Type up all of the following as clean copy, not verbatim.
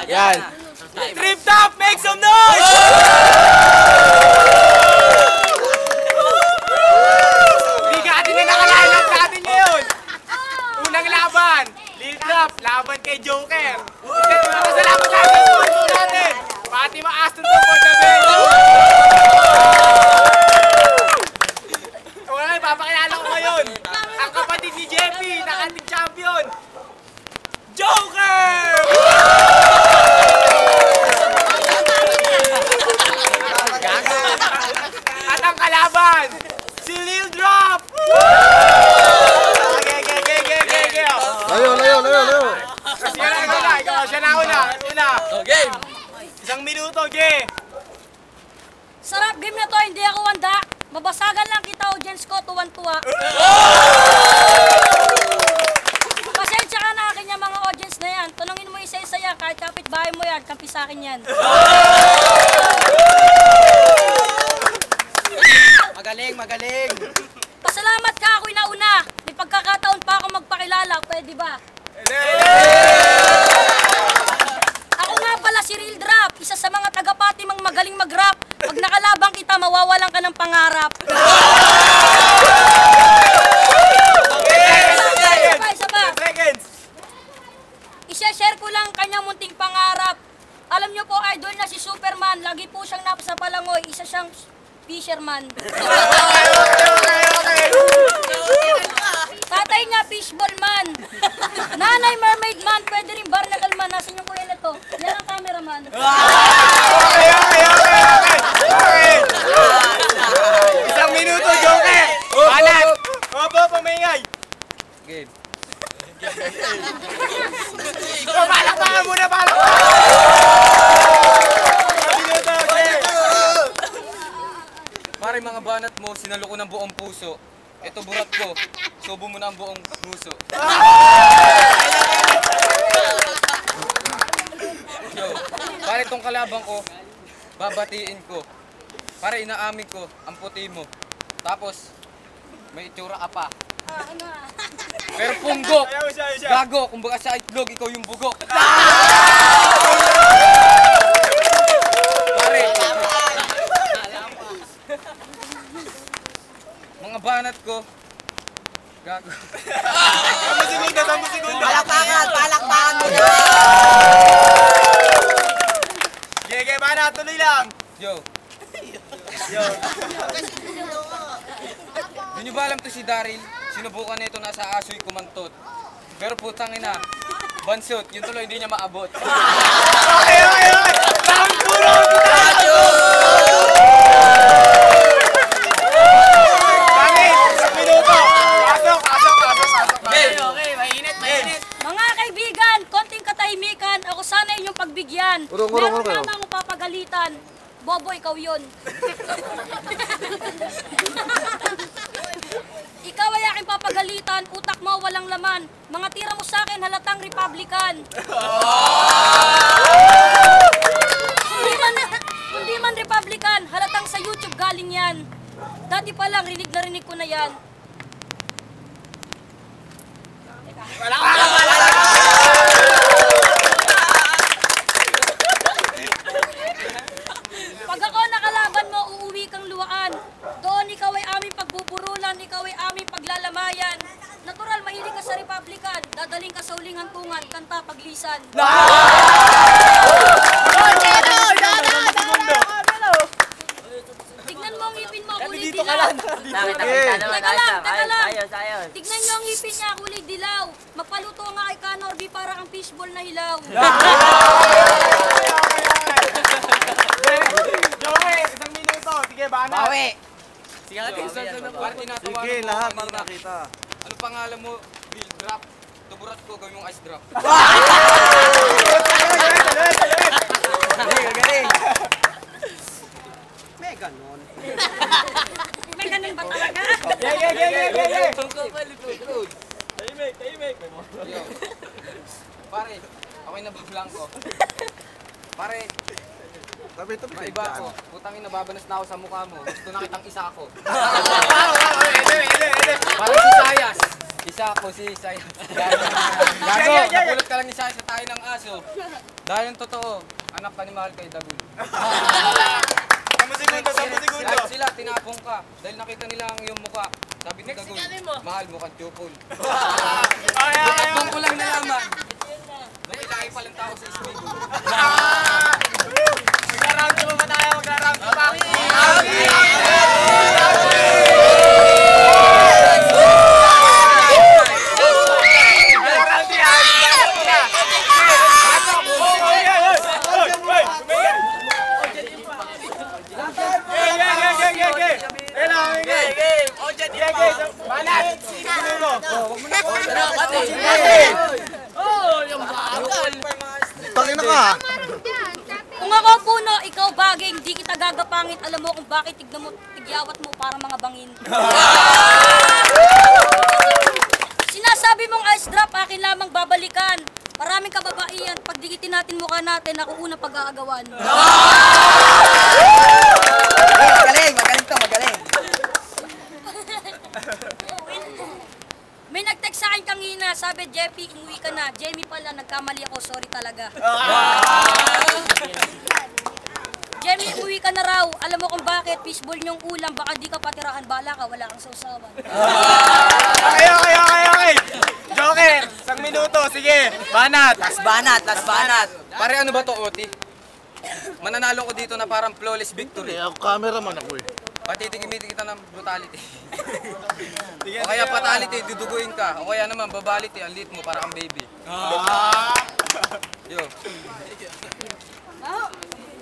Yan. Trip top, make some noise! Bigatin na nakalalap natin ngayon. Unang laban, Lil Drop, laban kay Joker. Salamat sa sponsor natin. Fatima Aston for the venue. Wala, papakilala ko ngayon. Ang kapatid ni Jeffy, nakating champion. Joker! At ang kalaban, si Lil Drop! Layo. Siya na una. Game! Isang minuto, Ge! Sarap game na to, hindi ako handa. Mabasagan lang kita, audience ko, tuwan-tuwa. Pasensya ka na akin yung mga audience na yan. Tanungin mo isa-isa yan, kahit kapitbahay mo yan, kampi sa akin yan. Magaling! Pasalamat ka, ako'y nauna. May pagkakataon pa ako magpakilala, pwede ba? Ako nga pala si Lil Drop, isa sa mga taga-Patimang magaling mag-rap. Pag nakalabang kita, mawawalan ka ng pangarap. Isa pa. I-share ko lang kanyang munting pangarap. Alam niyo po, idol na si Superman. Lagi po siyang nasa palangoy. Isa siyang fisherman. Tatay niya, fishball man. Nanay, mermaid man. Pwede rin barnacle man. Nasaan yung kuya na to? Yan ang cameraman. Okay. Isang minuto, Joker! Balat! Opo, pamingay! Game! Palakpakan muna, palakpakan! Isang minuto, Joker! Pare, mga banat mo, sinalo ko ng buong puso. Ito burat ko, subo mo na ang buong puso. Yo, pare, itong kalabang ko, babatiin ko. Pare, inaamin ko, ang puti mo. Tapos, may itsura ka pa. Pero punggok! Gago, kumbaga sa itlog, ikaw yung bugok. Pare, mga banat ko, gago. Tambo segundo. Palakpakan mo na! Gege, banat, tuloy lang. Yo. Di nyo ba alam to si Daryl? Sinubukan na ito nasa asoy kumantot. Pero putang ina, bansot, yun tuloy hindi niya maabot. Okay. Round 2, isang minuto. Pasok. Okay, mainit. Mga kaibigan, konting katahimikan. Ako sana inyong pagbigyan. Meron tama akong papagalitan. Bobo, ikaw yun. Ikaw ay aking papagalitan, utak mo walang laman. Mga tira mo sa akin halatang Republican. Hindi man Republican, halatang sa YouTube galing yan. Dati pa lang, rinig na rinig ko na yan. Pag ako nakalaban mo, uuwi kang luwaan. Doon ikaw ay aming pagbuburulan, ikaw ay aming paglalamayan. Natural, mahilig ka sa Republican. Dadaling ka sa huling hantungan, kanta paglisan. Tignan mo ang ngipin mo, kulay dilaw. Teka lang. Tignan nyo ang ngipin niya, kulay dilaw. Magpaluto nga kay Kanorby para ang fishball na hilaw. Joker, isang minuto. Sige, banat. Bawi! Pare, tinatawanan Sige, mo lahat ako para kanina. makita. Ano pangalan mo? Bill Drop. Tuburat ko, gawin mong ice drop. Galing! May ganon. May ganun ba talaga? Gege. Tahimik. Yo. Pare, ako'y nabablangko. Pare, maiba ako. Putang ina, nababanas na ako sa mukha mo. Gusto na kitang isa ako. Parang si Sayas. Isa ako si Isay. Gago, napulot ka lang ni Isay sa tayo ng aso. Dahil ang totoo, anak ka ni Mahal kay Dagul. 10 segundo, 10 segundo. Sila, tinapong ka. Dahil nakita nila ang iyong muka. Sabi ni Dagul, Mahal mo kang tupol. Doon ko lang nalaman. Nakilaki palang tao sa Ismigo. Magra-round 2 ba tayo? Magra-round 2 ba? Tangina ka. Kung ako puno, ikaw baging, di kita gagapangit. Alam mo kung bakit tignan mo, tigyawat mo para mga bangin. Sinasabi mong ice drop, akin lamang babalikan. Maraming kababaihan, pag dikitin natin mukha natin, ako una pag-aagawan. Magaling, magaling to, magaling. May nag-text sa akin kanina, sabi, Jeffy, umuwi ka na. Jamie pala, nagkamali ako, sorry talaga. Jamie, umuwi ka na raw. Alam mo kung bakit, fishball niyong ulam, baka di ka patirahan, bala ka, wala kang sausawan. Okay. Joker, 1 minuto, sige. Banat. Last banat, last banat. Pare, ano ba to, Oti? Mananalo ko dito na parang flawless victory. Ako cameraman ako eh. Patitigimitin kita ng brutality. O kaya fatality, duduguin ka. O kaya naman, babality, ang lit mo para kang baby. Yo.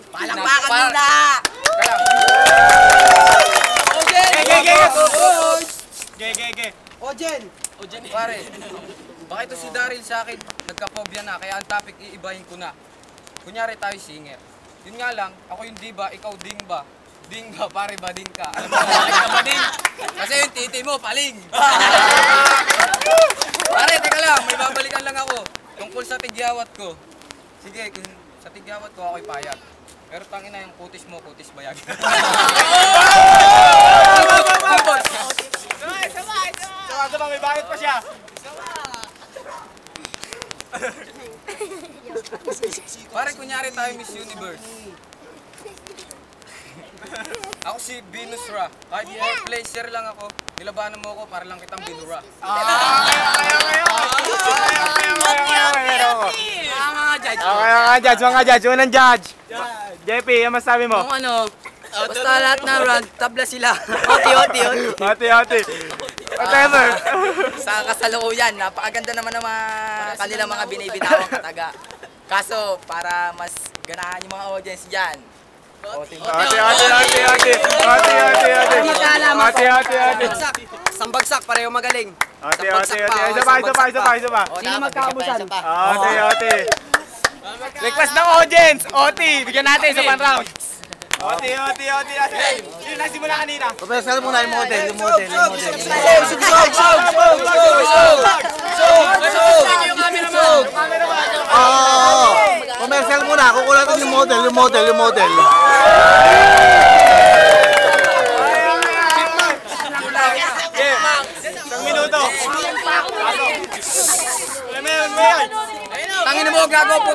Palakpakan muna. Kaya, pare, baka ito si Daryl sa akin, nagka-phobia na, kaya ang topic iibahin ko na. Kunyari tayo singer. Yun nga lang, ako yung diba, ikaw ding ba? Ding ba, pare ba ding ka? Alam mo bakit ka ba ding? Kasi yung titi mo, paling! Pare, teka lang, may babalikan lang ako. Tungkol sa tigyawat ko. Sige, kung sa tigyawat ko ako'y payag. Pero tangina yung kutis mo, kutis bayag. Sabay, may bakit pa siya. Pare, kunyari tayo Miss Universe. Ako si Venus Ra. Kahit placer lang ako, nilabanan mo ako para lang kitang binura. Mga judge. Unang judge. Jeffy, ang masabi mo? Kung ano, basta lahat na round, tabla sila. Oti. Hati. Whatever. Sa kasalukuyan, napakaganda naman ng mga kanilang mga binibitawang kataga. Kaso, para mas ganahan yung mga audience dyan, Hati. Sambagsak, pareho magaling. Hati. Isa pa. Sino magkakabusan? Hati. Request ng audience. Oti, bigyan natin sa pan round. Oti. Yun na simula kanina. Professor muna yung model. Commercial muna, kukulat yung model. Isang minuto.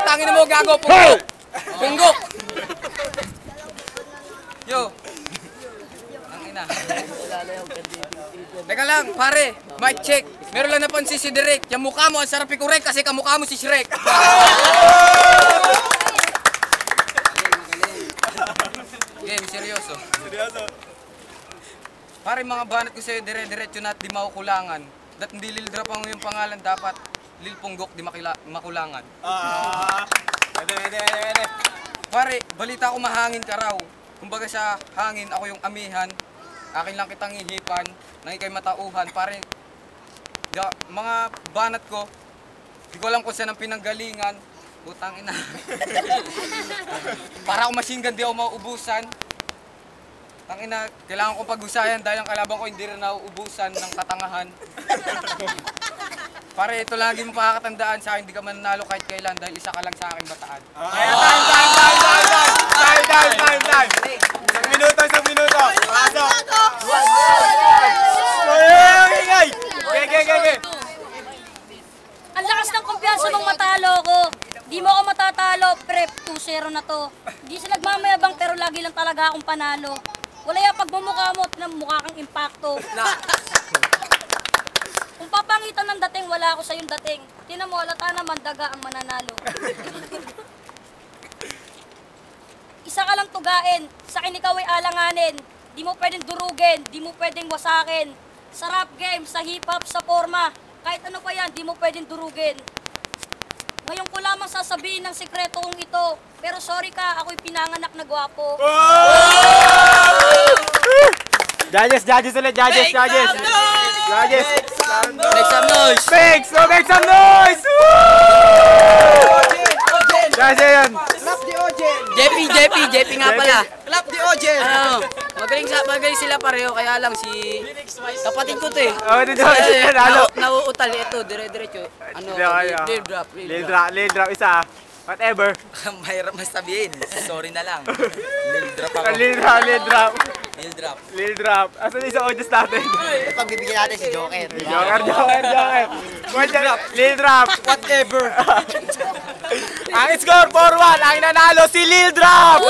Tangina mo, gago po. Punggok. Yo. Tangina. Teka lang, pare. Mic check. Meron lang napansin si Direk. Yung mukha mo, ang sarap ikurek kasi kamukha mo si Shrek. Game, seryoso. Pare, mga banat ko sa'yo, dire-diretso na at di makukulangan. Dat hindi lildrap ang yung pangalan, dapat lilpunggok di makulangan. Pwede. Pare, balita ko mahangin ka raw. Kumbaga sa hangin, ako yung amihan. Akin lang kitang ihipan, nang ikay matauhan. Pare, mga banat ko, di ko alam kung saan ang pinanggalingan. Putang ina. Para ako machine gun, di ako mauubusan. Tangina, kailangan ko pag-usayan dahil ang kalaban ko hindi rin nauubusan ng katangahan. Pare, ito lagi mo pakakatandaan sa akin, hindi ka mananalo kahit kailan dahil isa ka lang sa akin bataan. Time. Isang minuto. Pasok. Okay. 2-0 na to. Hindi sila nagmamayabang pero lagi lang talaga akong panalo. Wala yung pagmumukha mo at mukha kang impacto. Kung papangitan ng dating, wala ako sa yung dating. Tinan mo, halata naman daga ang mananalo. Isa ka lang tugain, sa akin ikaw ay alanganin. Di mo pwedeng durugin, di mo pwedeng wasakin. Sa rap game, sa hip hop, sa forma, kahit ano pa yan, di mo pwedeng durugin. Ngayon ko lamang sasabihin ng sikreto kong ito, pero sorry ka, ako'y pinanganak na gwapo. Judges ulit, judges. Judges. Make some noise! Make some noise! Judges yun. JP nga pala. Clap the audience! Ano, magaling sila pareho, kaya lang si kapatid ko to eh. Oh, dito yan, halo. Nauutal ito, dire-diretso. Ano, Lil drop, isa. Whatever. Mahirap masabihin. Sorry na lang. Lil drop ako. Lil drop. Asan yung sa audience natin? Pagbibigyan natin si Joker. Joker. Lil drop. Whatever. Ang score 4-1. Ang nanalo si Lil drop.